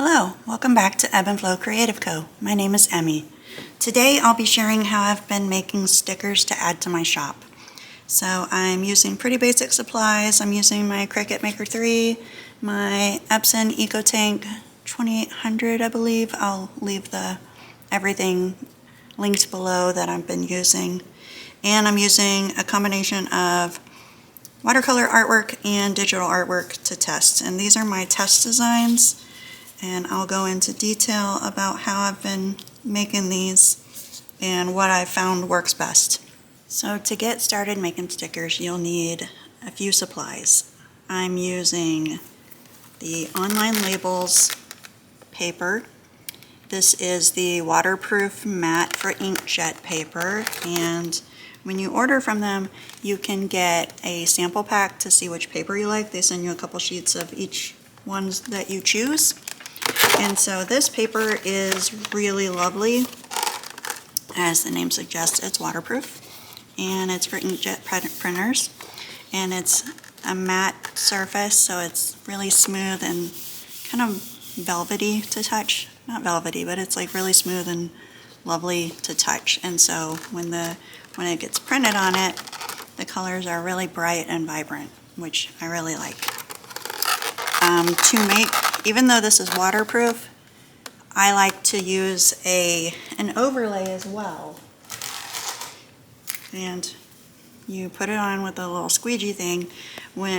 Hello, welcome back to Ebb and Flow Creative Co. My name is Emmy. Today I'll be sharing how I've been making stickers to add to my shop. So I'm using pretty basic supplies. I'm using my Cricut Maker 3, my Epson EcoTank 2800 I believe. I'll leave everything linked below that I've been using. And I'm using a combination of watercolor artwork and digital artwork to test. And these are my test designs. And I'll go into detail about how I've been making these and what I found works best. So to get started making stickers, you'll need a few supplies. I'm using the Online Labels paper. This is the waterproof matte for inkjet paper, and when you order from them, you can get a sample pack to see which paper you like. They send you a couple sheets of each ones that you choose. And so this paper is really lovely. As the name suggests, it's waterproof and it's for inkjet printers, and it's a matte surface, so it's really smooth and kind of velvety to touch. Not velvety, but it's like really smooth and lovely to touch. And so when it gets printed on it, the colors are really bright and vibrant, which I really like. To make, even though this is waterproof, I like to use an overlay as well. And you put it on with a little squeegee thing.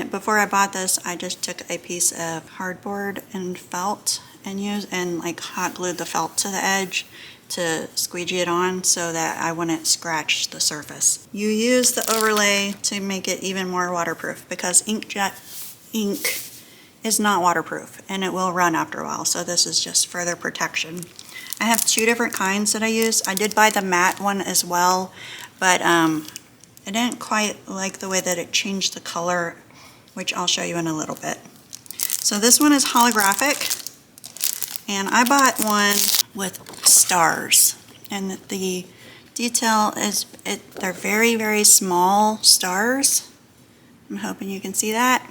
Before I bought this, I just took a piece of cardboard and felt and like hot glued the felt to the edge to squeegee it on so that I wouldn't scratch the surface. You use the overlay to make it even more waterproof, because inkjet ink is not waterproof and it will run after a while, so this is just further protection. I have two different kinds that I use. I did buy the matte one as well, but I didn't quite like the way that it changed the color, which I'll show you in a little bit. So this one is holographic, and I bought one with stars, and the detail is they're very, very small stars. I'm hoping you can see that.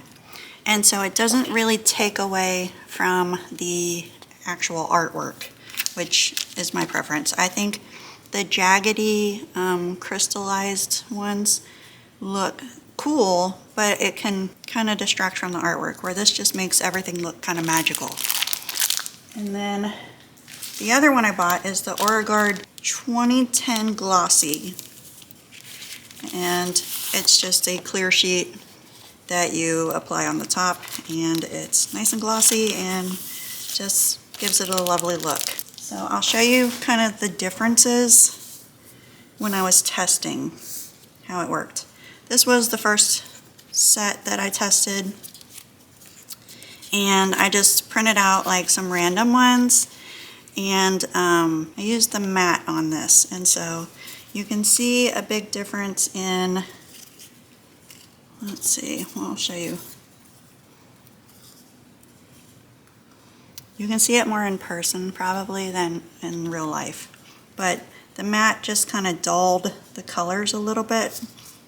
And so it doesn't really take away from the actual artwork, which is my preference. I think the jaggedy crystallized ones look cool, but it can kind of distract from the artwork, where this just makes everything look kind of magical. And then the other one I bought is the Origard 2010 Glossy, and it's just a clear sheet that you apply on the top, and it's nice and glossy and just gives it a lovely look. So I'll show you kind of the differences when I was testing how it worked. This was the first set that I tested, and I just printed out like some random ones, and I used the matte on this, and so you can see a big difference in, let's see, well, I'll show you. You can see it more in person probably than in real life, but the matte just kind of dulled the colors a little bit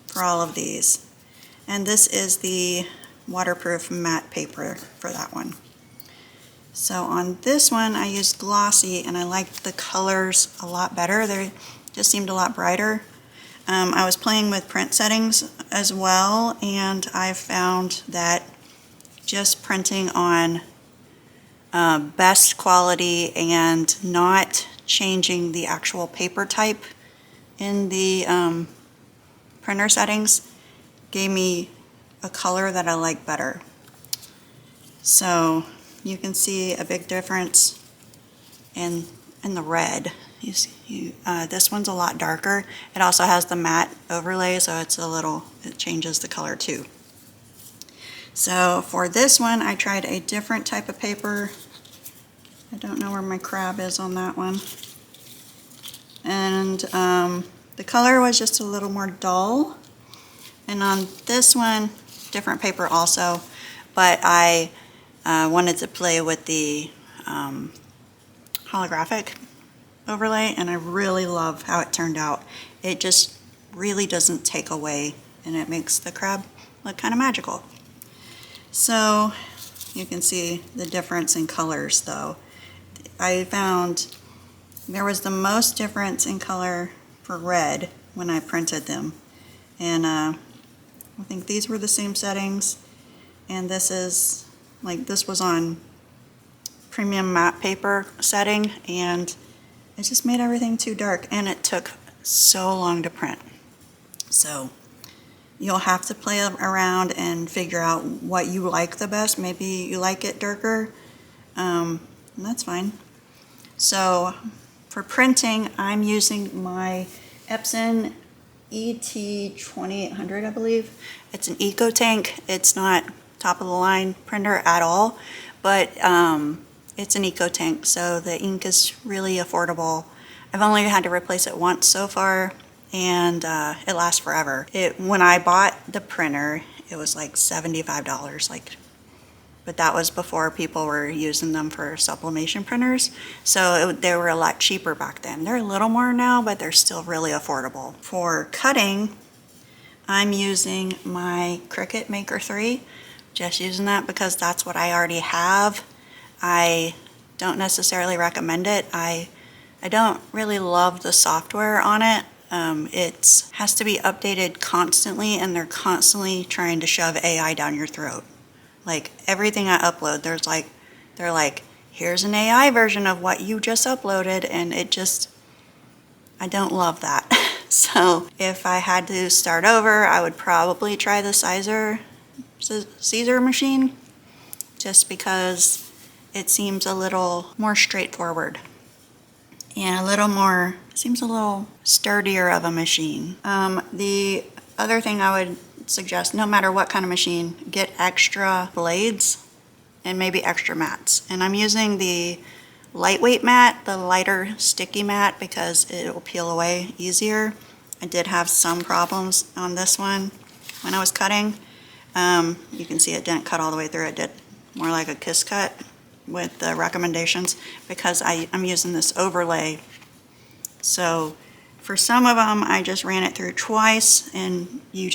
for all of these. And this is the waterproof matte paper for that one. So on this one I used glossy, and I liked the colors a lot better. They just seemed a lot brighter. I was playing with print settings as well, and I found that just printing on best quality and not changing the actual paper type in the printer settings gave me a color that I like better. So you can see a big difference in the red. This one's a lot darker. It also has the matte overlay, so it changes the color too. So for this one, I tried a different type of paper. I don't know where my crab is on that one. And the color was just a little more dull. And on this one, different paper also, but I wanted to play with the holographic overlay, and I really love how it turned out. It just really doesn't take away, and it makes the crab look kind of magical. So you can see the difference in colors though. I found there was the most difference in color for red when I printed them. And I think these were the same settings. And this is, like, this was on premium matte paper setting, and it just made everything too dark, and it took so long to print. So you'll have to play around and figure out what you like the best. Maybe you like it darker, and that's fine. So for printing, I'm using my Epson ET-2803, I believe. It's an EcoTank. It's not top of the line printer at all, but it's an EcoTank, so the ink is really affordable. I've only had to replace it once so far, and it lasts forever. When I bought the printer, it was like $75, but that was before people were using them for sublimation printers, so they were a lot cheaper back then. They're a little more now, but they're still really affordable. For cutting, I'm using my Cricut Maker 3, just using that because that's what I already have. I don't necessarily recommend it. I don't really love the software on it. It has to be updated constantly, and they're constantly trying to shove AI down your throat. Like everything I upload, they're like, here's an AI version of what you just uploaded, and I don't love that. So if I had to start over, I would probably try the Caesar machine, just because it seems a little more straightforward and seems a little sturdier of a machine. The other thing I would suggest, no matter what kind of machine, get extra blades and maybe extra mats. And I'm using the lightweight mat, the lighter sticky mat, because it will peel away easier. I did have some problems on this one when I was cutting. You can see it didn't cut all the way through. It did more like a kiss cut with the recommendations, because I'm using this overlay. So for some of them, I just ran it through twice, and you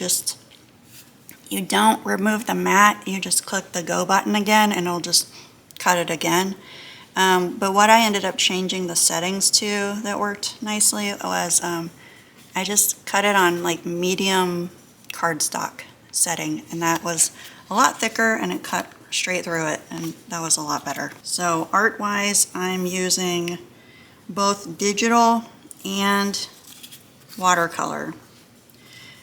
don't remove the mat, you just click the go button again and it'll just cut it again. But what I ended up changing the settings to that worked nicely was I just cut it on like medium cardstock setting, and that was a lot thicker and it cut straight through it, and that was a lot better. So art wise, I'm using both digital and watercolor.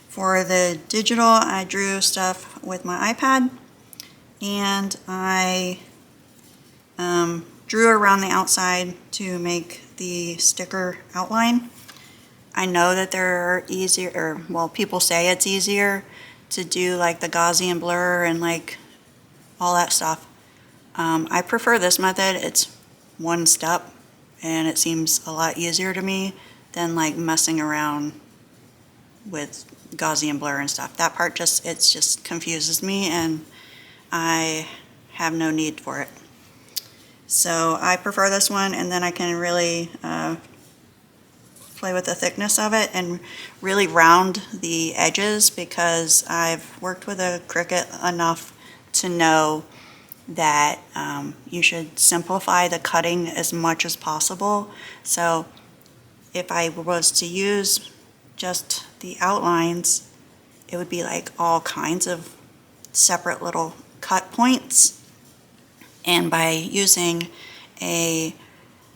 For the digital, I drew stuff with my iPad, and I drew around the outside to make the sticker outline. I know that they're easier, or well, people say it's easier to do like the Gaussian blur and like all that stuff. I prefer this method. It's one step, and it seems a lot easier to me than like messing around with Gaussian blur and stuff. That part just confuses me, and I have no need for it. So I prefer this one, and then I can really play with the thickness of it and really round the edges, because I've worked with a Cricut enough to know that you should simplify the cutting as much as possible. So if I was to use just the outlines, it would be like all kinds of separate little cut points. And by using a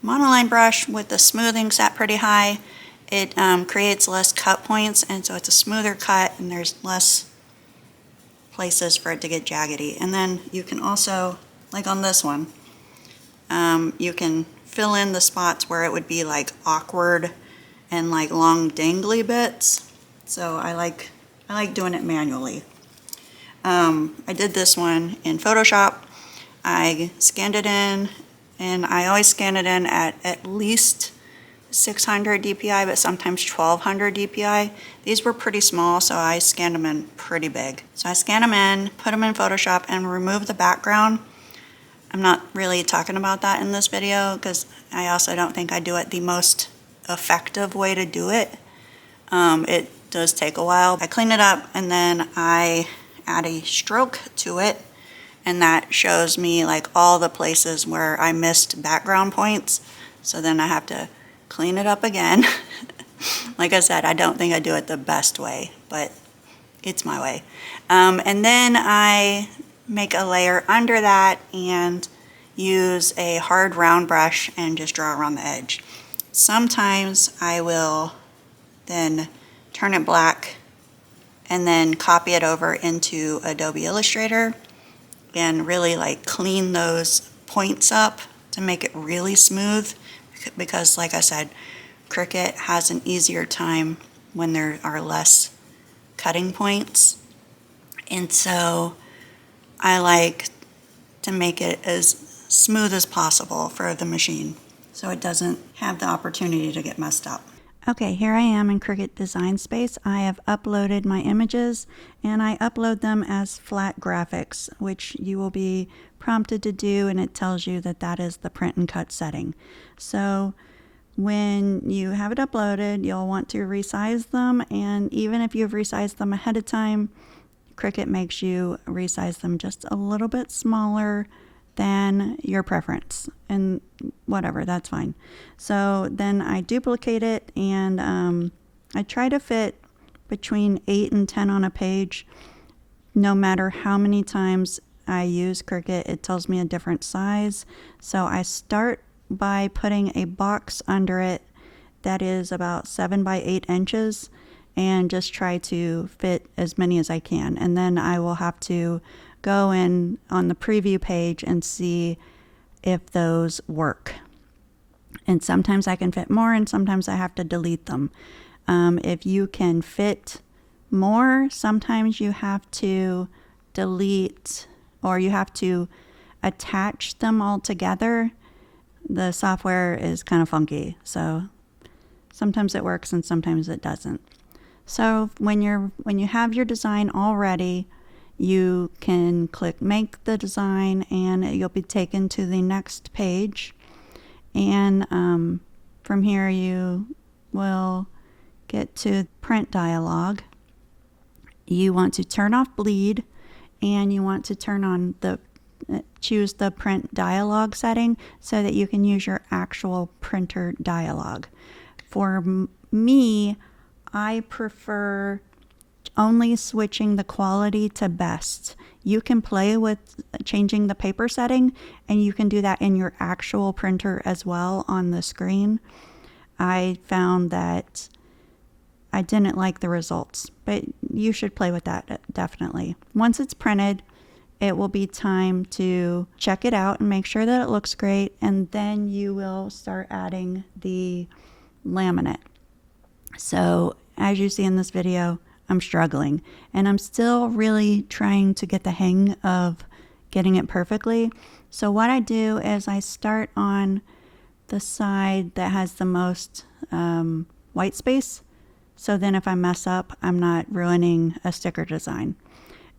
monoline brush with the smoothing set pretty high, it creates less cut points, and so it's a smoother cut, and there's less places for it to get jaggedy. And then you can also, like on this one, you can fill in the spots where it would be like awkward and like long dangly bits. So I like doing it manually. I did this one in Photoshop. I scanned it in, and I always scan it in at least 600 dpi, but sometimes 1200 dpi. These were pretty small, so I scanned them in pretty big. So I scanned them in, put them in Photoshop, and removed the background. I'm not really talking about that in this video, because I also don't think I do it the most effective way to do it. It does take a while. I clean it up, and then I add a stroke to it, and that shows me like all the places where I missed background points. So then I have to clean it up again. Like I said, I don't think I do it the best way, but it's my way. And then I make a layer under that and use a hard round brush and just draw around the edge. Sometimes I will then turn it black and then copy it over into Adobe Illustrator and really like clean those points up to make it really smooth, because like I said, Cricut has an easier time when there are less cutting points. And so I like to make it as smooth as possible for the machine so it doesn't have the opportunity to get messed up. Okay, here I am in Cricut Design Space. I have uploaded my images and I upload them as flat graphics, which you will be prompted to do, and it tells you that that is the print and cut setting. So when you have it uploaded, you'll want to resize them, and even if you've resized them ahead of time, Cricut makes you resize them just a little bit smaller than your preference, and whatever, that's fine. So then I duplicate it, and I try to fit between 8 and 10 on a page. No matter how many times I use Cricut, it tells me a different size. So I start by putting a box under it that is about 7 by 8 inches and just try to fit as many as I can. And then I will have to go in on the preview page and see if those work. And sometimes I can fit more and sometimes I have to delete them. If you can fit more, sometimes you have to delete, or you have to attach them all together. The software is kind of funky, so sometimes it works and sometimes it doesn't. So when you have your design all ready, you can click Make the Design and you'll be taken to the next page. And from here you will get to Print Dialog. You want to turn off Bleed, and you want to turn on choose the Print Dialog setting so that you can use your actual printer dialog. For me, I prefer only switching the quality to best. You can play with changing the paper setting, and you can do that in your actual printer as well on the screen. I found that I didn't like the results, but you should play with that definitely. Once it's printed, it will be time to check it out and make sure that it looks great, and then you will start adding the laminate. So as you see in this video, I'm struggling, and I'm still really trying to get the hang of getting it perfectly. So what I do is I start on the side that has the most white space, so then if I mess up, I'm not ruining a sticker design.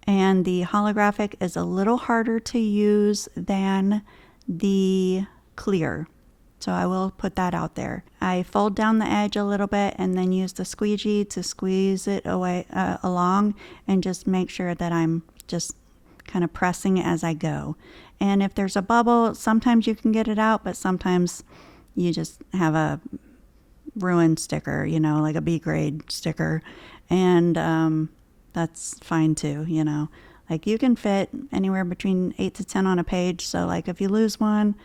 And the holographic is a little harder to use than the clear, so I will put that out there. I fold down the edge a little bit and then use the squeegee to squeeze it away along, and just make sure that I'm just kind of pressing it as I go. And if there's a bubble, sometimes you can get it out, but sometimes you just have a ruined sticker, you know, like a B grade sticker, and that's fine too, you know. Like you can fit anywhere between 8 to 10 on a page, so like if you lose one,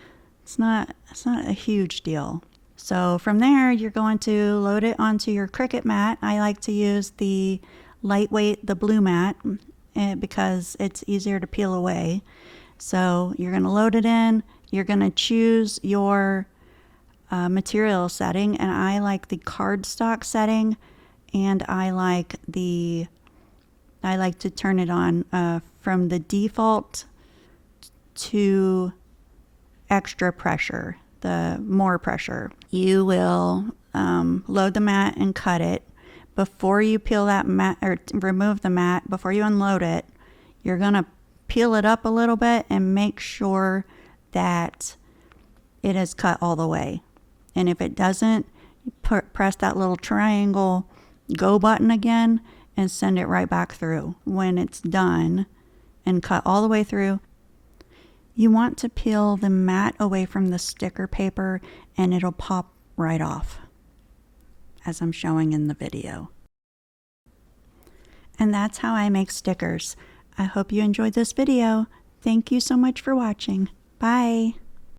it's not a huge deal. So from there, you're going to load it onto your Cricut mat. I like to use the lightweight, the blue mat, because it's easier to peel away. So you're going to load it in. You're going to choose your material setting, and I like the cardstock setting, and I like to turn it on from the default to extra pressure, the more pressure. You will load the mat and cut it. Before you peel that mat or remove the mat, before you unload it, you're going to peel it up a little bit and make sure that it is cut all the way. And if it doesn't, press that little triangle go button again and send it right back through. When it's done and cut all the way through, You want to peel the mat away from the sticker paper and it'll pop right off, as I'm showing in the video. And that's how I make stickers. I hope you enjoyed this video. Thank you so much for watching. Bye!